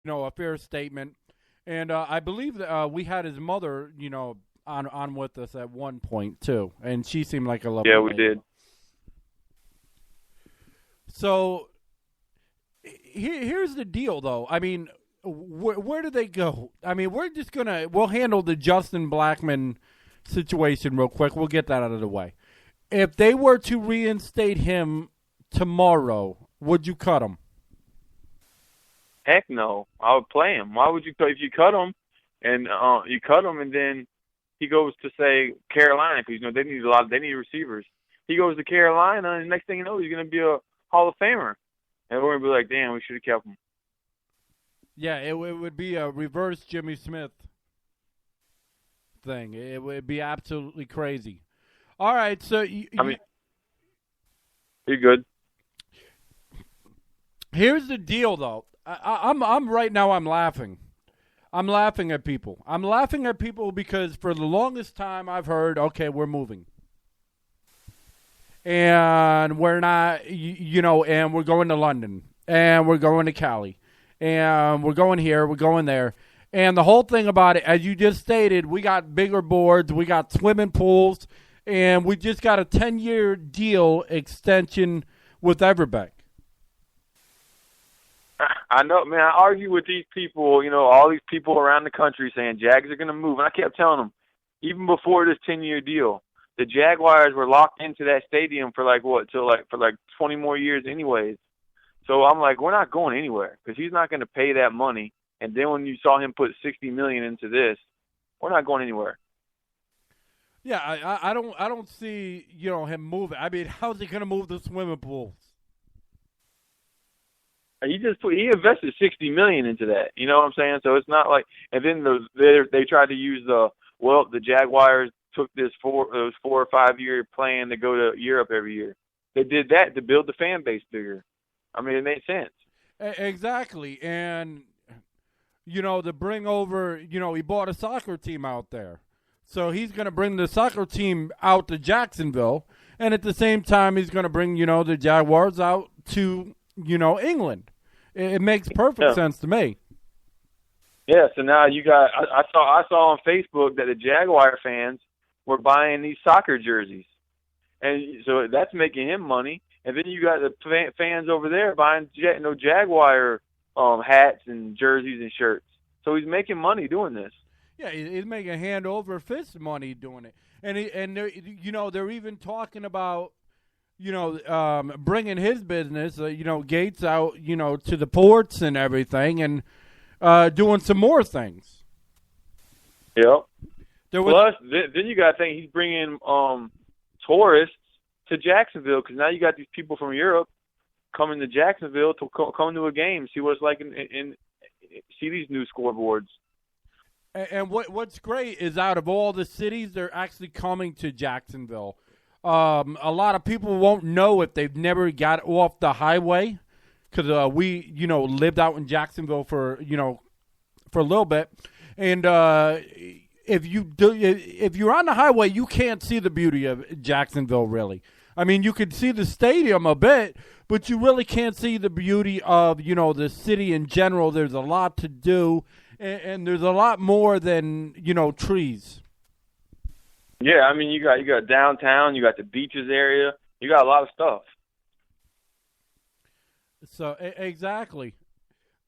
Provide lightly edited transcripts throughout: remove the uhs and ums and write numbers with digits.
a fair statement. And I believe that we had his mother, on with us at one point too, and she seemed like a lovely Yeah, we lady. did. So here's the deal, though. I mean, where do they go? I mean, we'll handle the Justin Blackman situation real quick. We'll get that out of the way. If they were to reinstate him tomorrow, would you cut him? Heck no. I would play him. Why would you if you cut him and then he goes to say Carolina because they need receivers. He goes to Carolina and next thing you know he's going to be a Hall of Famer. And we're going to be like, damn, we should have kept him. Yeah, it would be a reverse Jimmy Smith thing. It would be absolutely crazy. All right, so you're good. Here's the deal, though. I'm right now. I'm laughing. I'm laughing at people. I'm laughing at people because for the longest time I've heard, okay, we're moving, and we're not, and we're going to London, and we're going to Cali, and we're going here, we're going there, and the whole thing about it, as you just stated, we got bigger boards, we got swimming pools, and we just got a 10-year deal extension with Everbank. I know, man. I argue with these people, all these people around the country saying Jags are going to move. And I kept telling them, even before this 10-year deal, the Jaguars were locked into that stadium for for 20 more years anyways. So I'm like, we're not going anywhere because he's not going to pay that money. And then when you saw him put $60 million into this, we're not going anywhere. Yeah, I don't see, him moving. I mean, how's he going to move the swimming pools? He invested $60 million into that. You know what I'm saying? So it's not like, and then they tried to use the Jaguars took this 4 or 5 year plan to go to Europe every year. They did that to build the fan base bigger. I mean, it made sense. Exactly, and to bring over, he bought a soccer team out there, so he's going to bring the soccer team out to Jacksonville, and at the same time, he's going to bring the Jaguars out to England. It makes perfect sense to me. Yeah, so now you got. I saw on Facebook that the Jaguar fans were buying these soccer jerseys, and so that's making him money. And then you got the fans over there buying Jaguar hats and jerseys and shirts. So he's making money doing this. Yeah, he's making hand over fist money doing it, and they're even talking about bringing his business, Gates out, to the ports and everything, and doing some more things. Yep. Plus, then you got to think he's bringing tourists to Jacksonville because now you got these people from Europe coming to Jacksonville to come to a game, see what it's like, and see these new scoreboards. And what's great is out of all the cities, they're actually coming to Jacksonville. A lot of people won't know if they've never got off the highway because we, lived out in Jacksonville for a little bit. And if you're on the highway, you can't see the beauty of Jacksonville, really. I mean, you can see the stadium a bit, but you really can't see the beauty of, the city in general. There's a lot to do, and there's a lot more than, trees. Yeah, I mean, you got downtown, you got the beaches area, you got a lot of stuff. So exactly,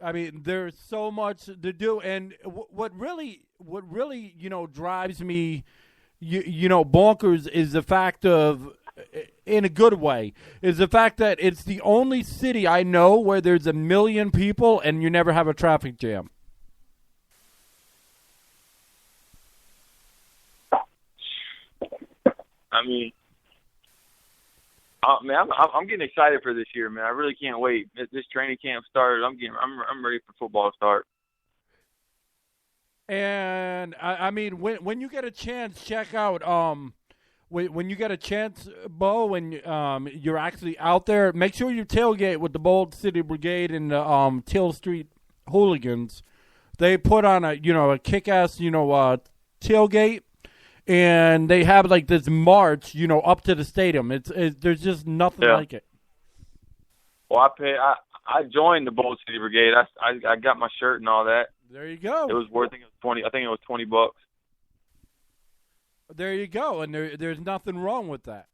I mean, there's so much to do, and what really drives me, bonkers is the fact of, in a good way, is the fact that it's the only city I know where there's 1 million people and you never have a traffic jam. I mean, man, I'm getting excited for this year, man. I really can't wait. This training camp started. I'm ready for football to start. And I mean, when you get a chance, check out when you get a chance, Bo, when you're actually out there, make sure you tailgate with the Bold City Brigade and the Teal Street Hooligans. They put on a kick-ass tailgate. And they have like this march, up to the stadium. It's there's just nothing like it. Well, I joined the Bold City Brigade. I got my shirt and all that. There you go. It was worth it. I think it was $20. There you go, and there's nothing wrong with that.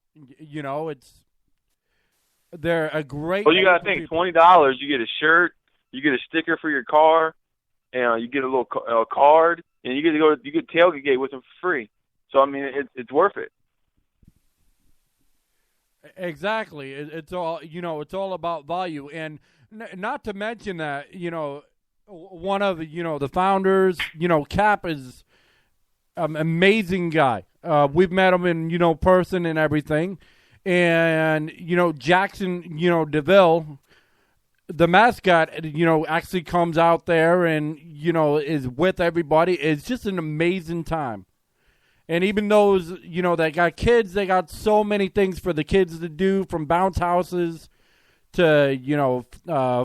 They're a great. Well, you got to think $20. You get a shirt, you get a sticker for your car, and you get a little card, and you get tailgate with them for free. So I mean, it's worth it. Exactly. It's all it's all about value, and not to mention that one of the founders, Cap is an amazing guy. We've met him in person and everything, and Jackson DeVille, the mascot, actually comes out there and is with everybody. It's just an amazing time. And even those, that got kids, they got so many things for the kids to do, from bounce houses to,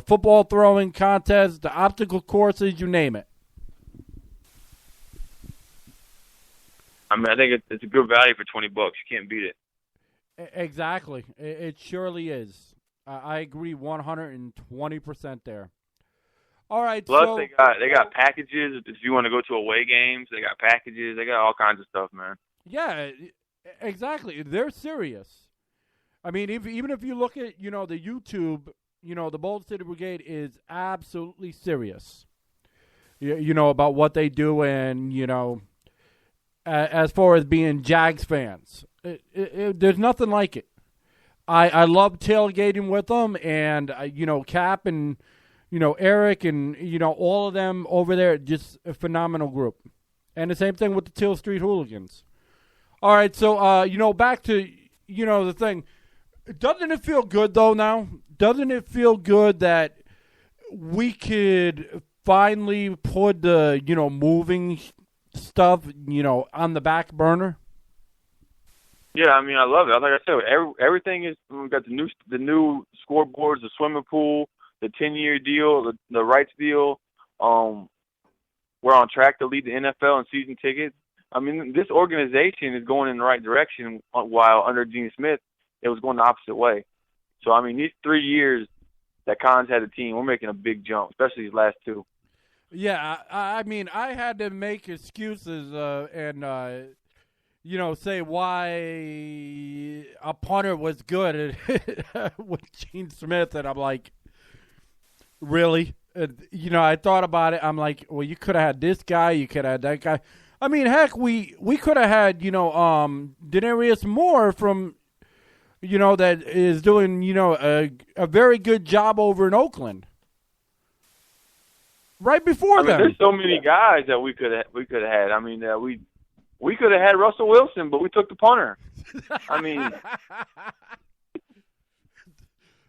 football throwing contests, to obstacle courses, you name it. I mean, I think it's a good value for $20. You can't beat it. Exactly. It surely is. I agree 120% there. All right. Plus, they got packages. If you want to go to away games, they got packages. They got all kinds of stuff, man. Yeah, exactly. They're serious. I mean, even if you look at the YouTube, the Bold City Brigade is absolutely serious. About what they do, and as far as being Jags fans, there's nothing like it. I love tailgating with them, and Cap and Eric and all of them over there, just a phenomenal group. And the same thing with the Teal Street Hooligans. All right, so back to the thing. Doesn't it feel good though now? Doesn't it feel good that we could finally put the moving stuff on the back burner? Yeah, I mean, I love it. Like I said, everything is. We got the new scoreboards, the swimming pool, the 10-year deal, the rights deal. We're on track to lead the NFL in season tickets. I mean, this organization is going in the right direction, while under Gene Smith, it was going the opposite way. So, I mean, these 3 years that Collins had a team, we're making a big jump, especially these last 2. Yeah, I mean, I had to make excuses and say why a punter was good with Gene Smith, and I'm like, really? I thought about it. I'm like, well, you could have had this guy, you could have had that guy. I mean, heck, we could have had Denarius Moore from that is doing a very good job over in Oakland. Right before them. There's so many guys that we could have had. I mean, we could have had Russell Wilson, but we took the punter. I mean,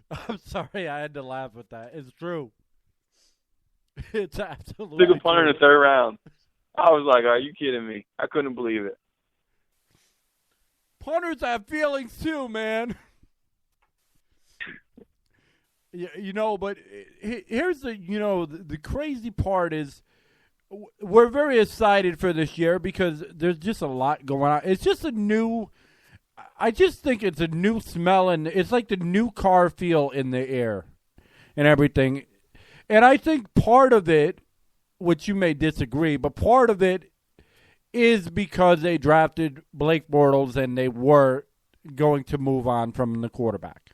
I'm sorry, I had to laugh at that. It's true. It's absolutely took a punter in the 3rd round. I was like, are you kidding me? I couldn't believe it. Punters have feelings too, man. But here's the crazy part is we're very excited for this year because there's just a lot going on. It's just I just think it's a new smell, and it's like the new car feel in the air and everything. And I think part of it, which you may disagree, but part of it is because they drafted Blake Bortles and they were going to move on from the quarterback.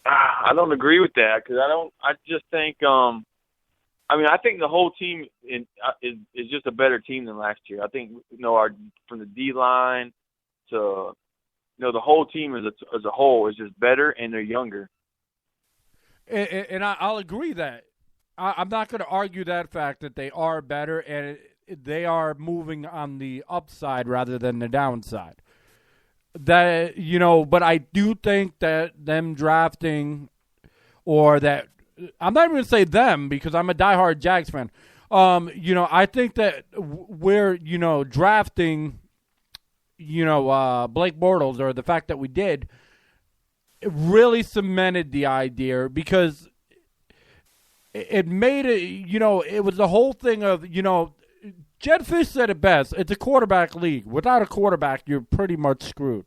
I don't agree with that because I just think I think the whole team is just a better team than last year. I think from the D line to the whole team as a whole is just better, and they're younger. And I'll agree that I'm not going to argue that fact that they are better and they are moving on the upside rather than the downside. That but I do think that them drafting, or that I'm not even going to say them because I'm a diehard Jags fan. I think that we're drafting Blake Bortles, or the fact that we did, it really cemented the idea because it made it. It was the whole thing of Jed Fish said it best. It's a quarterback league. Without a quarterback, you're pretty much screwed.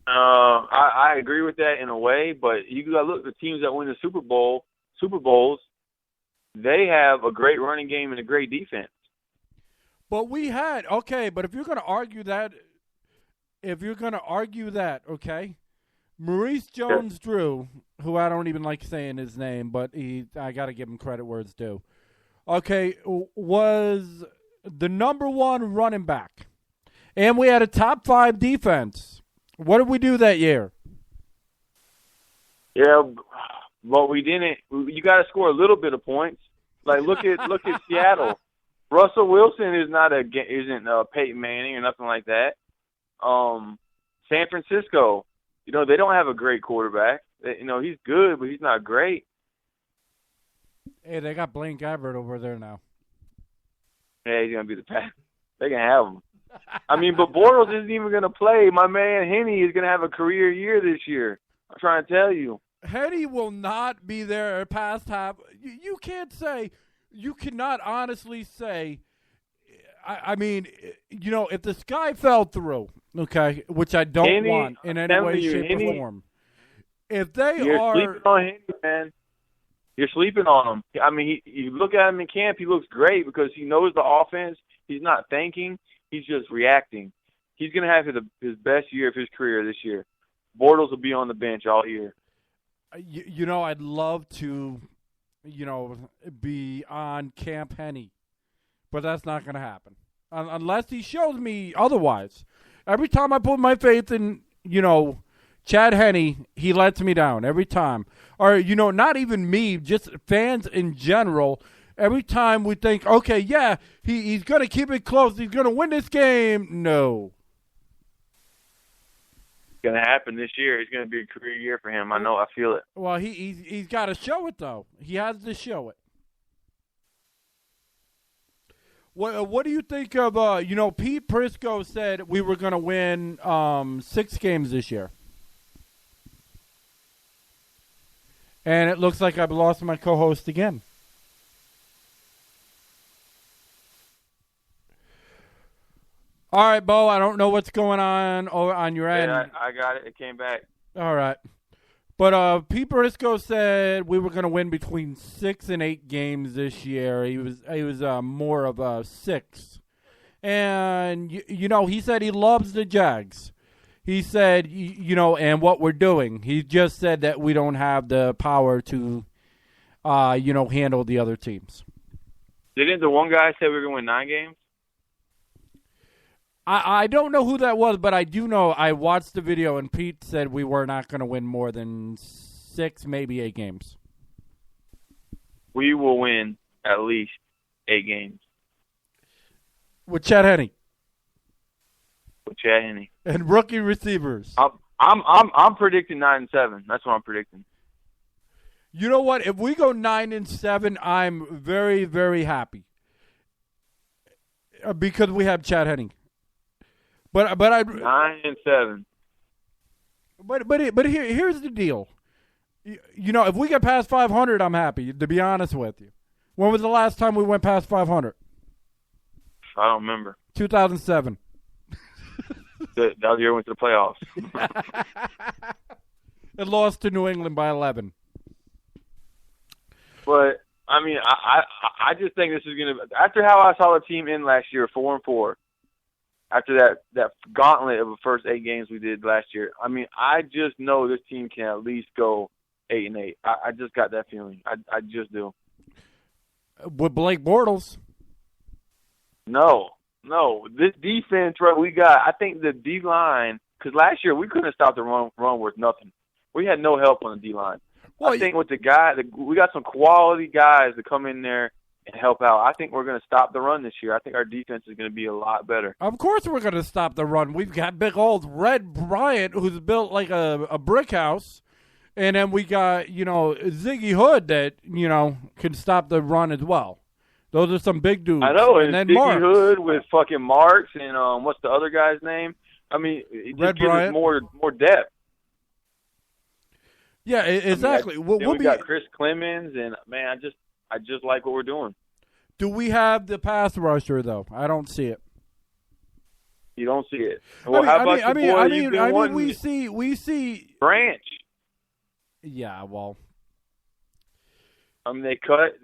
I agree with that in a way, but you got to look at the teams that win the Super Bowls. They have a great running game and a great defense. But but if you're going to argue that, okay, Maurice Jones-Drew, who I don't even like saying his name, but I got to give him credit where it's due. Okay, was the number one running back, and we had a top 5 defense. What did we do that year? Yeah, but we didn't. You got to score a little bit of points. Like look at Seattle. Russell Wilson isn't Peyton Manning or nothing like that. San Francisco, they don't have a great quarterback. He's good, but he's not great. Hey, they got Blaine Gabbert over there now. Yeah, he's gonna be the pass. They can have him. I mean, but Bortles isn't even gonna play. My man Henne is gonna have a career year this year. I'm trying to tell you. Henne will not be there past half. You can't say. You cannot honestly say. I mean, if the sky fell through, okay, which I don't want in any way, shape, or form. If You're sleeping on Henne, man. You're sleeping on him. I mean, you look at him in camp, he looks great because he knows the offense. He's not thinking. He's just reacting. He's going to have his best year of his career this year. Bortles will be on the bench all year. I'd love to, be on Camp Henne, but that's not going to happen unless he shows me otherwise. Every time I put my faith in, Chad Henne, he lets me down every time. Or, not even me, just fans in general. Every time we think, okay, yeah, he's going to keep it close. He's going to win this game. No. It's going to happen this year. It's going to be a career year for him. I know. I feel it. Well, he's got to show it, though. He has to show it. What do you think of, Pete Prisco said we were going to win 6 games this year. And it looks like I've lost my co-host again. All right, Bo, I don't know what's going on your end. Yeah, I got it. It came back. All right. But Pete Briscoe said we were going to win between 6 and 8 games this year. He was more of a 6. And, he said he loves the Jags. He said, and what we're doing. He just said that we don't have the power to, handle the other teams. Didn't the one guy say we were going to win 9 games? I don't know who that was, but I do know I watched the video, and Pete said we were not going to win more than 6, maybe 8 games. We will win at least 8 games. With Chad Henne. With Chad Henne. And rookie receivers. I'm predicting 9-7. That's what I'm predicting. You know what? If we go 9-7, I'm very, very happy because we have Chad Henne. But I 9-7. But here's the deal. If we get past 500, I'm happy. To be honest with you, when was the last time we went past 500? I don't remember. 2007. That was the year we went to the playoffs. And lost to New England by 11. But I mean, I just think this is going to. After how I saw the team in last year, 4-4. After that gauntlet of the first 8 games we did last year, I mean, I just know this team can at least go 8-8. I just got that feeling. I just do. With Blake Bortles? No. This defense, right? We got. I think the D line, because last year we couldn't stop the run worth nothing. We had no help on the D line. Well, I think with we got some quality guys to come in there and help out. I think we're going to stop the run this year. I think our defense is going to be a lot better. Of course we're going to stop the run. We've got big old Red Bryant, who's built like a brick house. And then we got, Ziggy Hood that, can stop the run as well. Those are some big dudes. I know. And then Ziggy Marks. Hood with fucking Marks and what's the other guy's name? I mean, it just gives us more depth. Yeah, exactly. I mean, we got Chris Clemens, and, man, I just like what we're doing. Do we have the pass rusher, though? I don't see it. You don't see it. Well, how about the boy you've been wanting? we see Branch. Yeah, well, I mean, they cut